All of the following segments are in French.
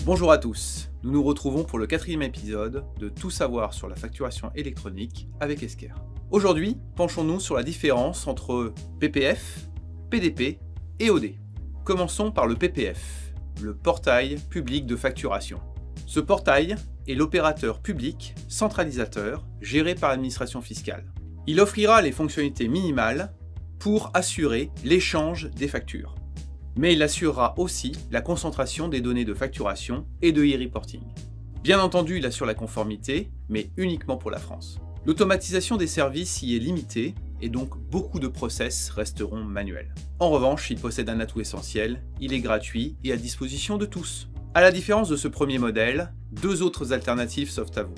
Bonjour à tous, nous nous retrouvons pour le 4e épisode de Tout savoir sur la facturation électronique avec Esker. Aujourd'hui, penchons-nous sur la différence entre PPF, PDP et OD. Commençons par le PPF, le portail public de facturation. Ce portail est l'opérateur public centralisateur géré par l'administration fiscale. Il offrira les fonctionnalités minimales pour assurer l'échange des factures. Mais il assurera aussi la concentration des données de facturation et de e-reporting. Bien entendu, il assure la conformité, mais uniquement pour la France. L'automatisation des services y est limitée, et donc beaucoup de process resteront manuels. En revanche, il possède un atout essentiel, il est gratuit et à disposition de tous. À la différence de ce premier modèle, deux autres alternatives s'offrent à vous.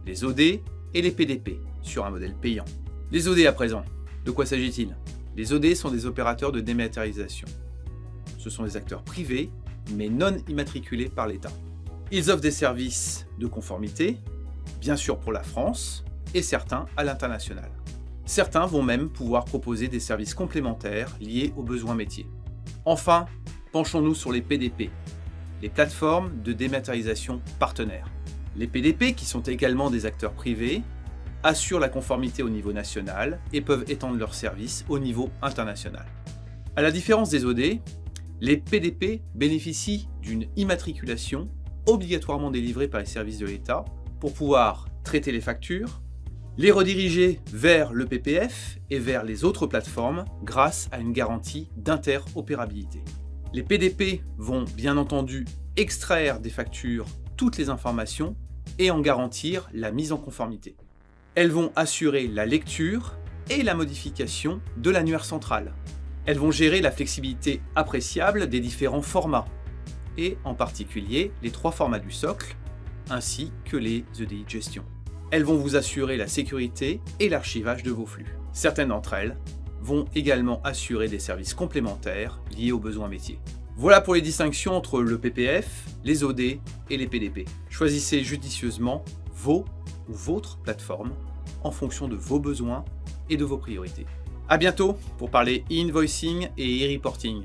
Les OD et les PDP, sur un modèle payant. Les OD à présent, de quoi s'agit-il? Les OD sont des opérateurs de dématérialisation. Ce sont des acteurs privés, mais non immatriculés par l'État. Ils offrent des services de conformité, bien sûr pour la France, et certains à l'international. Certains vont même pouvoir proposer des services complémentaires liés aux besoins métiers. Enfin, penchons-nous sur les PDP, les plateformes de dématérialisation partenaires. Les PDP, qui sont également des acteurs privés, assurent la conformité au niveau national et peuvent étendre leurs services au niveau international. À la différence des OD, les PDP bénéficient d'une immatriculation obligatoirement délivrée par les services de l'État pour pouvoir traiter les factures, les rediriger vers le PPF et vers les autres plateformes grâce à une garantie d'interopérabilité. Les PDP vont bien entendu extraire des factures toutes les informations et en garantir la mise en conformité. Elles vont assurer la lecture et la modification de l'annuaire central. Elles vont gérer la flexibilité appréciable des différents formats, et en particulier les 3 formats du socle, ainsi que les EDI de gestion. Elles vont vous assurer la sécurité et l'archivage de vos flux. Certaines d'entre elles vont également assurer des services complémentaires liés aux besoins métiers. Voilà pour les distinctions entre le PPF, les OD et les PDP. Choisissez judicieusement vos ou votre plateforme en fonction de vos besoins et de vos priorités. A bientôt pour parler e-invoicing et e-reporting.